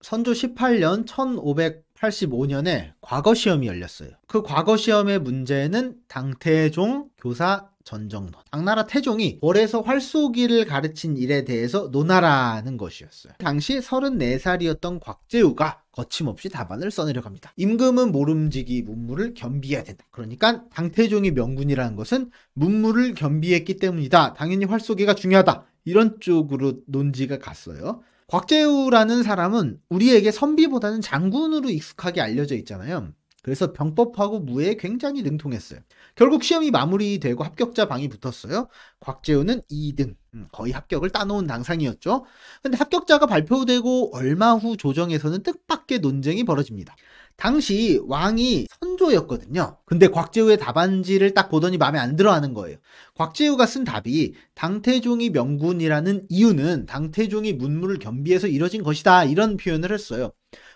선조 18년 1585년에 과거 시험이 열렸어요. 그 과거 시험의 문제는 당태종 교사 전정론. 당나라 태종이 월에서 활쏘기를 가르친 일에 대해서 논하라는 것이었어요. 당시 34살이었던 곽재우가 거침없이 답안을 써내려갑니다. 임금은 모름지기 문무를 겸비해야 된다. 그러니까 당태종이 명군이라는 것은 문무를 겸비했기 때문이다. 당연히 활쏘기가 중요하다. 이런 쪽으로 논지가 갔어요. 곽재우라는 사람은 우리에게 선비보다는 장군으로 익숙하게 알려져 있잖아요. 그래서 병법하고 무예에 굉장히 능통했어요. 결국 시험이 마무리되고 합격자 방이 붙었어요. 곽재우는 2등, 거의 합격을 따놓은 당상이었죠. 근데 합격자가 발표되고 얼마 후 조정에서는 뜻밖의 논쟁이 벌어집니다. 당시 왕이 선조였거든요. 근데 곽재우의 답안지를 딱 보더니 마음에 안 들어 하는 거예요. 곽재우가 쓴 답이 당태종이 명군이라는 이유는 당태종이 문무를 겸비해서 이뤄진 것이다. 이런 표현을 했어요.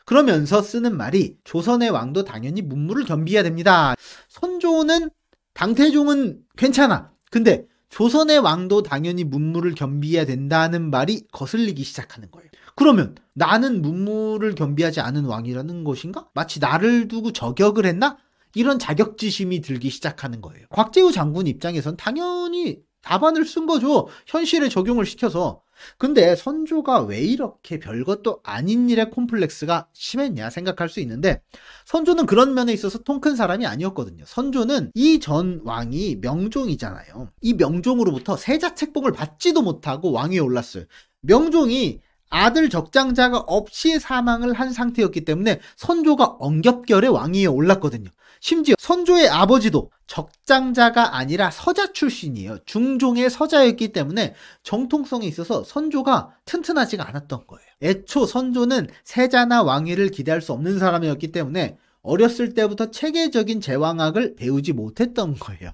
그러면서 쓰는 말이 조선의 왕도 당연히 문무를 겸비해야 됩니다. 선조는 당태종은 괜찮아. 근데 조선의 왕도 당연히 문무를 겸비해야 된다는 말이 거슬리기 시작하는 거예요. 그러면 나는 문무를 겸비하지 않은 왕이라는 것인가? 마치 나를 두고 저격을 했나? 이런 자격지심이 들기 시작하는 거예요. 곽재우 장군 입장에선 당연히 답안을 쓴 거죠. 현실에 적용을 시켜서. 근데 선조가 왜 이렇게 별것도 아닌 일에 콤플렉스가 심했냐 생각할 수 있는데, 선조는 그런 면에 있어서 통 큰 사람이 아니었거든요. 선조는 이 전 왕이 명종이잖아요. 이 명종으로부터 세자책봉을 받지도 못하고 왕위에 올랐어요. 명종이 아들 적장자가 없이 사망을 한 상태였기 때문에 선조가 엉겹결에 왕위에 올랐거든요. 심지어 선조의 아버지도 적장자가 아니라 서자 출신이에요. 중종의 서자였기 때문에 정통성에 있어서 선조가 튼튼하지가 않았던 거예요. 애초 선조는 세자나 왕위를 기대할 수 없는 사람이었기 때문에 어렸을 때부터 체계적인 제왕학을 배우지 못했던 거예요.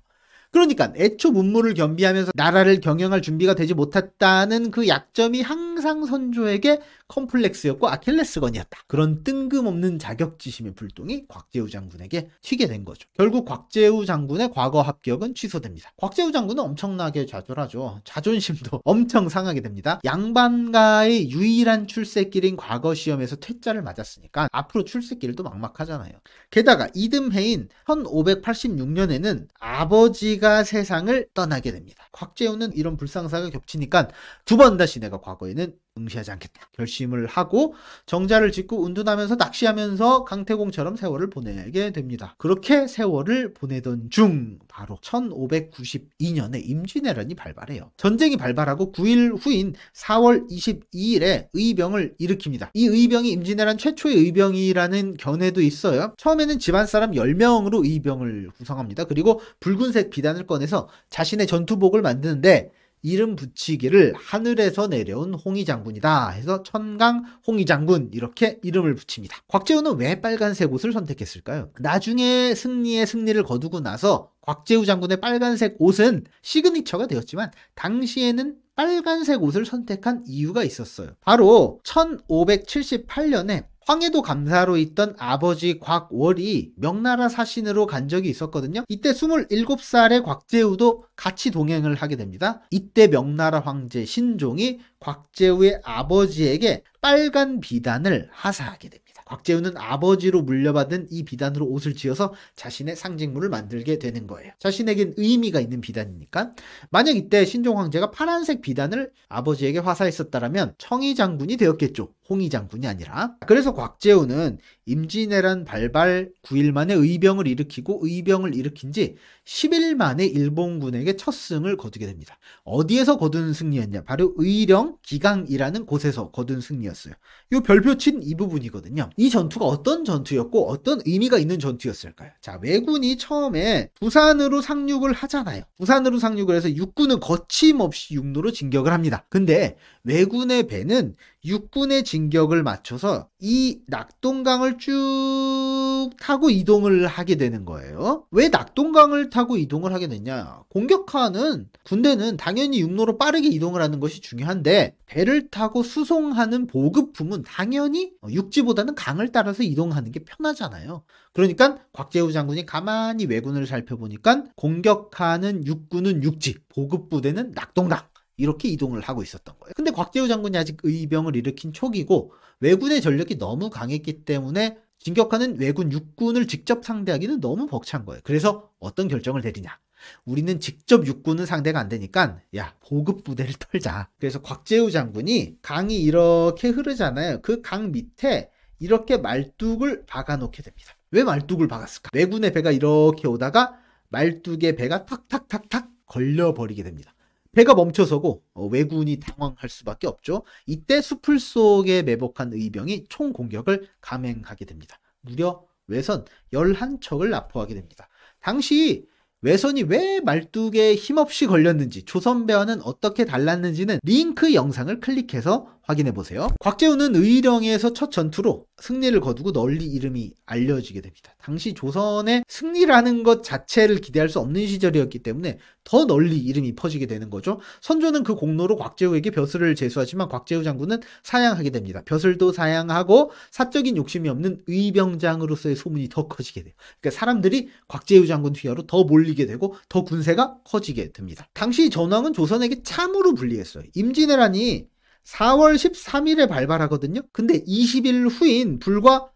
그러니까 애초 문무를 겸비하면서 나라를 경영할 준비가 되지 못했다는 그 약점이 항상 선조에게 컴플렉스였고 아킬레스건이었다. 그런 뜬금없는 자격지심의 불똥이 곽재우 장군에게 튀게 된 거죠. 결국 곽재우 장군의 과거 합격은 취소됩니다. 곽재우 장군은 엄청나게 좌절하죠. 자존심도 엄청 상하게 됩니다. 양반가의 유일한 출세길인 과거 시험에서 퇴짜를 맞았으니까 앞으로 출세길도 막막하잖아요. 게다가 이듬해인 1586년에는 아버지가 세상을 떠나게 됩니다. 곽재우는 이런 불상사가 겹치니까 두 번 다시 내가 과거에는 응시하지 않겠다 결심을 하고 정자를 짓고 운둔하면서 낚시하면서 강태공처럼 세월을 보내게 됩니다. 그렇게 세월을 보내던 중 바로 1592년에 임진왜란이 발발해요. 전쟁이 발발하고 9일 후인 4월 22일에 의병을 일으킵니다. 이 의병이 임진왜란 최초의 의병이라는 견해도 있어요. 처음에는 집안 사람 10명으로 의병을 구성합니다. 그리고 붉은색 비단을 꺼내서 자신의 전투복을 만드는데 이름 붙이기를 하늘에서 내려온 홍의장군이다 해서 천강 홍의장군 이렇게 이름을 붙입니다. 곽재우는 왜 빨간색 옷을 선택했을까요? 나중에 승리를 거두고 나서 곽재우 장군의 빨간색 옷은 시그니처가 되었지만 당시에는 빨간색 옷을 선택한 이유가 있었어요. 바로 1578년에 황해도 감사로 있던 아버지 곽월이 명나라 사신으로 간 적이 있었거든요. 이때 27살의 곽재우도 같이 동행을 하게 됩니다. 이때 명나라 황제 신종이 곽재우의 아버지에게 빨간 비단을 하사하게 됩니다. 곽재우는 아버지로 물려받은 이 비단으로 옷을 지어서 자신의 상징물을 만들게 되는 거예요. 자신에겐 의미가 있는 비단이니까. 만약 이때 신종 황제가 파란색 비단을 아버지에게 화사했었다면 청의장군이 되었겠죠. 홍의장군이 아니라. 그래서 곽재우는 임진왜란 발발 9일 만에 의병을 일으키고 의병을 일으킨 지 10일 만에 일본군에게 첫 승을 거두게 됩니다. 어디에서 거둔 승리였냐? 바로 의령 기강이라는 곳에서 거둔 승리였어요. 이 별표 친 이 부분이거든요. 이 전투가 어떤 전투였고 어떤 의미가 있는 전투였을까요? 자, 왜군이 처음에 부산으로 상륙을 하잖아요. 부산으로 상륙을 해서 육군은 거침없이 육로로 진격을 합니다. 근데 왜군의 배는 육군의 진격을 맞춰서 이 낙동강을 쭉 타고 이동을 하게 되는 거예요. 왜 낙동강을 타고 이동을 하게 됐냐? 공격하는 군대는 당연히 육로로 빠르게 이동을 하는 것이 중요한데 배를 타고 수송하는 보급품은 당연히 육지보다는 강을 따라서 이동하는 게 편하잖아요. 그러니까 곽재우 장군이 가만히 왜군을 살펴보니까 공격하는 육군은 육지, 보급부대는 낙동강. 이렇게 이동을 하고 있었던 거예요. 근데 곽재우 장군이 아직 의병을 일으킨 초기고 왜군의 전력이 너무 강했기 때문에 진격하는 왜군 육군을 직접 상대하기는 너무 벅찬 거예요. 그래서 어떤 결정을 내리냐. 우리는 직접 육군은 상대가 안 되니까 야, 보급 부대를 털자. 그래서 곽재우 장군이 강이 이렇게 흐르잖아요. 그 강 밑에 이렇게 말뚝을 박아놓게 됩니다. 왜 말뚝을 박았을까? 왜군의 배가 이렇게 오다가 말뚝에 배가 탁탁탁탁 걸려버리게 됩니다. 배가 멈춰서고 왜군이 당황할 수밖에 없죠. 이때 숲을 속에 매복한 의병이 총공격을 감행하게 됩니다. 무려 외선 11척을 납포하게 됩니다. 당시 외선이 왜 말뚝에 힘없이 걸렸는지, 조선배와는 어떻게 달랐는지는 링크 영상을 클릭해서 확인해보세요. 곽재우는 의령에서 첫 전투로 승리를 거두고 널리 이름이 알려지게 됩니다. 당시 조선의 승리라는 것 자체를 기대할 수 없는 시절이었기 때문에 더 널리 이름이 퍼지게 되는 거죠. 선조는 그 공로로 곽재우에게 벼슬을 제수하지만 곽재우 장군은 사양하게 됩니다. 벼슬도 사양하고 사적인 욕심이 없는 의병장으로서의 소문이 더 커지게 돼요. 그러니까 사람들이 곽재우 장군 휘하로 더 몰리게 되고 더 군세가 커지게 됩니다. 당시 전황은 조선에게 참으로 불리했어요. 임진왜란이 4월 13일에 발발하거든요. 근데 20일 후인 불과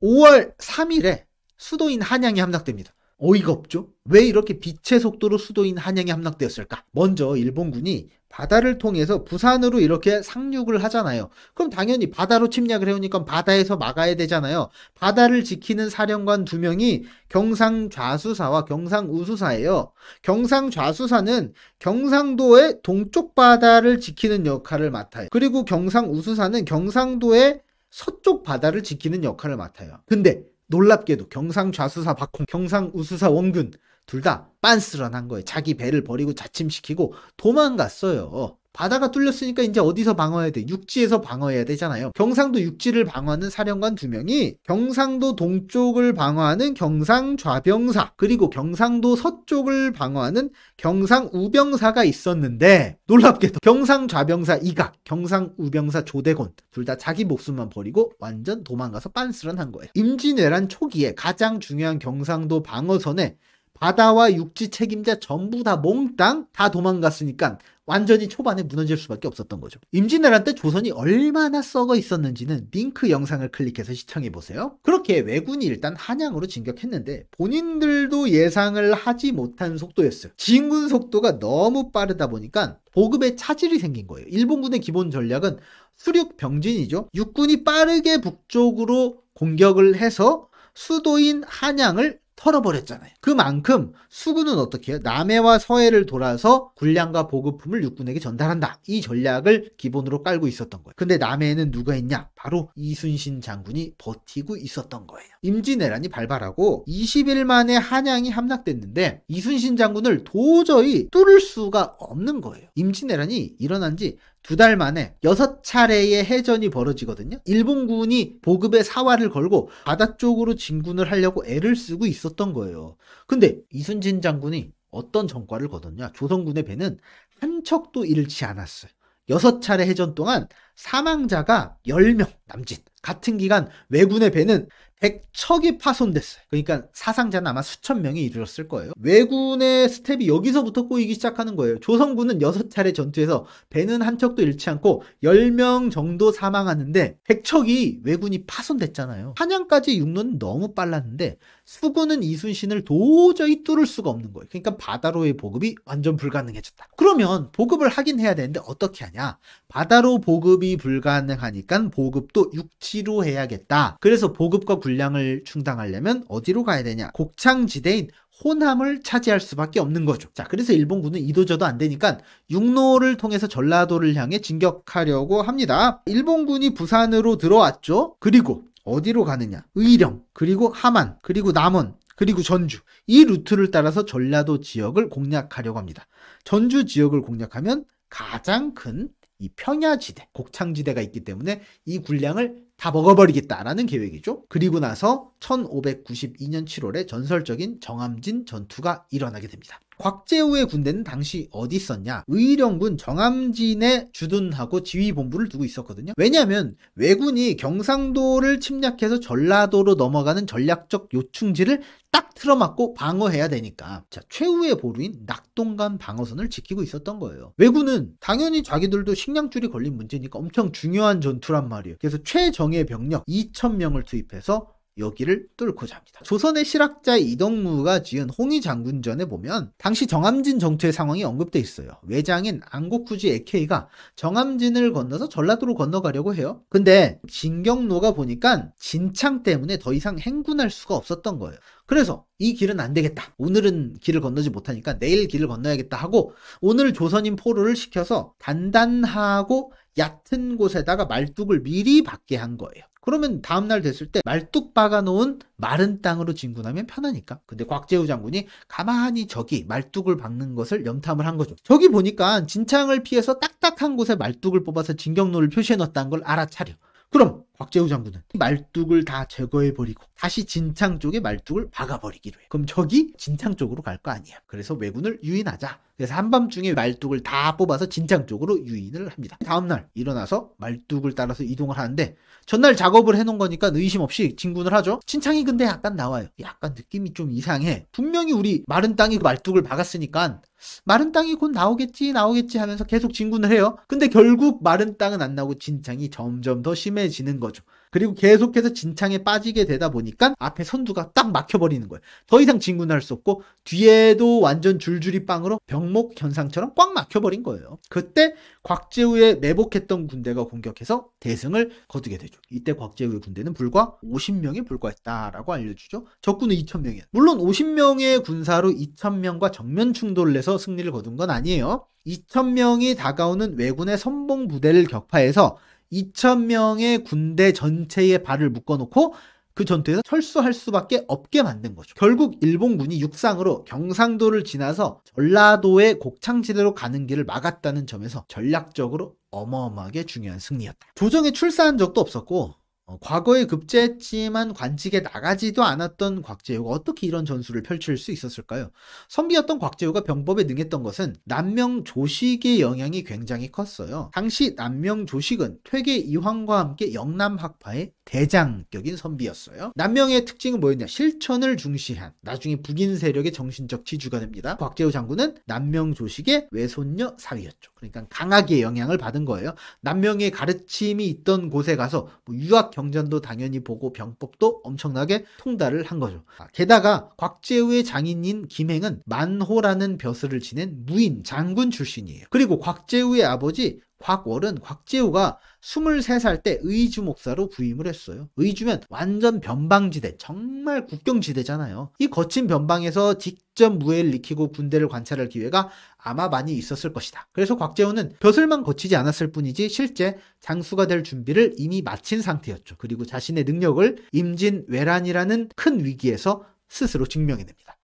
5월 3일에 수도인 한양이 함락됩니다. 어이가 없죠? 왜 이렇게 빛의 속도로 수도인 한양이 함락되었을까? 먼저 일본군이 바다를 통해서 부산으로 이렇게 상륙을 하잖아요. 그럼 당연히 바다로 침략을 해오니까 바다에서 막아야 되잖아요. 바다를 지키는 사령관 2명이 경상좌수사와 경상우수사예요. 경상좌수사는 경상도의 동쪽 바다를 지키는 역할을 맡아요. 그리고 경상우수사는 경상도의 서쪽 바다를 지키는 역할을 맡아요. 근데 놀랍게도 경상좌수사 박홍, 경상우수사 원균 둘 다 빤스런한 거예요. 자기 배를 버리고 자침시키고 도망갔어요. 바다가 뚫렸으니까 이제 어디서 방어해야 돼? 육지에서 방어해야 되잖아요. 경상도 육지를 방어하는 사령관 2명이 경상도 동쪽을 방어하는 경상좌병사, 그리고 경상도 서쪽을 방어하는 경상우병사가 있었는데 놀랍게도 경상좌병사 이각, 경상우병사 조대곤 둘 다 자기 목숨만 버리고 완전 도망가서 빤스런한 거예요. 임진왜란 초기에 가장 중요한 경상도 방어선에 바다와 육지 책임자 전부 다 몽땅 다 도망갔으니까 완전히 초반에 무너질 수밖에 없었던 거죠. 임진왜란 때 조선이 얼마나 썩어 있었는지는 링크 영상을 클릭해서 시청해보세요. 그렇게 왜군이 일단 한양으로 진격했는데 본인들도 예상을 하지 못한 속도였어요. 진군 속도가 너무 빠르다 보니까 보급에 차질이 생긴 거예요. 일본군의 기본 전략은 수륙병진이죠. 육군이 빠르게 북쪽으로 공격을 해서 수도인 한양을 털어버렸잖아요. 그만큼 수군은 어떻게 해요? 남해와 서해를 돌아서 군량과 보급품을 육군에게 전달한다. 이 전략을 기본으로 깔고 있었던 거예요. 근데 남해에는 누가 있냐? 바로 이순신 장군이 버티고 있었던 거예요. 임진왜란이 발발하고 20일 만에 한양이 함락됐는데 이순신 장군을 도저히 뚫을 수가 없는 거예요. 임진왜란이 일어난 지 2달 만에 6차례의 해전이 벌어지거든요. 일본군이 보급에 사활을 걸고 바다 쪽으로 진군을 하려고 애를 쓰고 있었던 거예요. 근데 이순신 장군이 어떤 전과를 거뒀냐? 조선군의 배는 한 척도 잃지 않았어요. 6차례 해전 동안 사망자가 10명 남짓. 같은 기간 왜군의 배는 100척이 파손됐어요. 그러니까 사상자는 아마 수천 명이 이르렀을 거예요. 왜군의 스텝이 여기서부터 꼬이기 시작하는 거예요. 조선군은 6차례 전투에서 배는 한 척도 잃지 않고 10명 정도 사망하는데 100척이 왜군이 파손됐잖아요. 한양까지 육로는 너무 빨랐는데 수군은 이순신을 도저히 뚫을 수가 없는 거예요. 그러니까 바다로의 보급이 완전 불가능해졌다. 그러면 보급을 하긴 해야 되는데 어떻게 하냐? 바다로 보급이 불가능하니까 보급도 육지로 해야겠다. 그래서 보급과 군량을 충당하려면 어디로 가야 되냐? 곡창지대인 호남을 차지할 수밖에 없는 거죠. 자, 그래서 일본군은 이도저도 안 되니까 육로를 통해서 전라도를 향해 진격하려고 합니다. 일본군이 부산으로 들어왔죠. 그리고 어디로 가느냐? 의령, 그리고 함안, 그리고 남원, 그리고 전주. 이 루트를 따라서 전라도 지역을 공략하려고 합니다. 전주 지역을 공략하면 가장 큰 이 평야지대, 곡창지대가 있기 때문에 이 군량을 다 먹어버리겠다라는 계획이죠. 그리고 나서 1592년 7월에 전설적인 정암진 전투가 일어나게 됩니다. 곽재우의 군대는 당시 어디 있었냐? 의령군 정암진에 주둔하고 지휘본부를 두고 있었거든요. 왜냐하면 왜군이 경상도를 침략해서 전라도로 넘어가는 전략적 요충지를 딱 틀어막고 방어해야 되니까 자, 최후의 보루인 낙동강 방어선을 지키고 있었던 거예요. 왜군은 당연히 자기들도 식량줄이 걸린 문제니까 엄청 중요한 전투란 말이에요. 그래서 최정예 병력 2,000명을 투입해서 여기를 뚫고자 합니다. 조선의 실학자 이덕무가 지은 홍의장군전에 보면 당시 정암진 정투의 상황이 언급돼 있어요. 외장인 안국후지 에케이가 정암진을 건너서 전라도로 건너가려고 해요. 근데 진경로가 보니까 진창 때문에 더 이상 행군할 수가 없었던 거예요. 그래서 이 길은 안 되겠다. 오늘은 길을 건너지 못하니까 내일 길을 건너야겠다 하고 오늘 조선인 포로를 시켜서 단단하고 얕은 곳에다가 말뚝을 미리 박게 한 거예요. 그러면 다음날 됐을 때 말뚝 박아놓은 마른 땅으로 진군하면 편하니까. 근데 곽재우 장군이 가만히 저기 말뚝을 박는 것을 염탐을 한 거죠. 저기 보니까 진창을 피해서 딱딱한 곳에 말뚝을 뽑아서 진경로를 표시해 놨다는 걸 알아차려. 그럼 곽재우 장군은 말뚝을 다 제거해버리고 다시 진창 쪽에 말뚝을 박아버리기로 해. 그럼 저기 진창 쪽으로 갈 거 아니야. 그래서 왜군을 유인하자. 그래서 한밤중에 말뚝을 다 뽑아서 진창 쪽으로 유인을 합니다. 다음날 일어나서 말뚝을 따라서 이동을 하는데 전날 작업을 해놓은 거니까 의심 없이 진군을 하죠. 진창이 근데 약간 나와요. 약간 느낌이 좀 이상해. 분명히 우리 마른 땅이 말뚝을 박았으니까 마른 땅이 곧 나오겠지 하면서 계속 진군을 해요. 근데 결국 마른 땅은 안 나오고 진창이 점점 더 심해지는 거죠. 그리고 계속해서 진창에 빠지게 되다 보니까 앞에 선두가 딱 막혀버리는 거예요. 더 이상 진군할 수 없고 뒤에도 완전 줄줄이 빵으로 병목 현상처럼 꽉 막혀버린 거예요. 그때 곽재우의 매복했던 군대가 공격해서 대승을 거두게 되죠. 이때 곽재우의 군대는 불과 50명에 불과했다라고 알려주죠. 적군은 2,000명이에요. 물론 50명의 군사로 2,000명과 정면 충돌을 해서 승리를 거둔 건 아니에요. 2,000명이 다가오는 왜군의 선봉 부대를 격파해서 2,000명의 군대 전체에 발을 묶어놓고 그 전투에서 철수할 수밖에 없게 만든 거죠. 결국 일본군이 육상으로 경상도를 지나서 전라도의 곡창지대로 가는 길을 막았다는 점에서 전략적으로 어마어마하게 중요한 승리였다. 조정에 출사한 적도 없었고 과거에 급제했지만 관직에 나가지도 않았던 곽재우가 어떻게 이런 전술을 펼칠 수 있었을까요? 선비였던 곽재우가 병법에 능했던 것은 남명조식의 영향이 굉장히 컸어요. 당시 남명조식은 퇴계 이황과 함께 영남학파의 대장격인 선비였어요. 남명의 특징은 뭐였냐? 실천을 중시한 나중에 북인 세력의 정신적 지주가 됩니다. 곽재우 장군은 남명조식의 외손녀 사위였죠. 그러니까 강하게 영향을 받은 거예요. 남명의 가르침이 있던 곳에 가서 유학 경전도 당연히 보고 병법도 엄청나게 통달을 한 거죠. 게다가 곽재우의 장인인 김행은 만호라는 벼슬을 지낸 무인 장군 출신이에요. 그리고 곽재우의 아버지 곽월은 곽재우가 23살 때 의주 목사로 부임을 했어요. 의주면 완전 변방지대, 정말 국경지대잖아요. 이 거친 변방에서 직접 무예를 익히고 군대를 관찰할 기회가 아마 많이 있었을 것이다. 그래서 곽재우는 벼슬만 거치지 않았을 뿐이지 실제 장수가 될 준비를 이미 마친 상태였죠. 그리고 자신의 능력을 임진왜란이라는 큰 위기에서 스스로 증명해냅니다.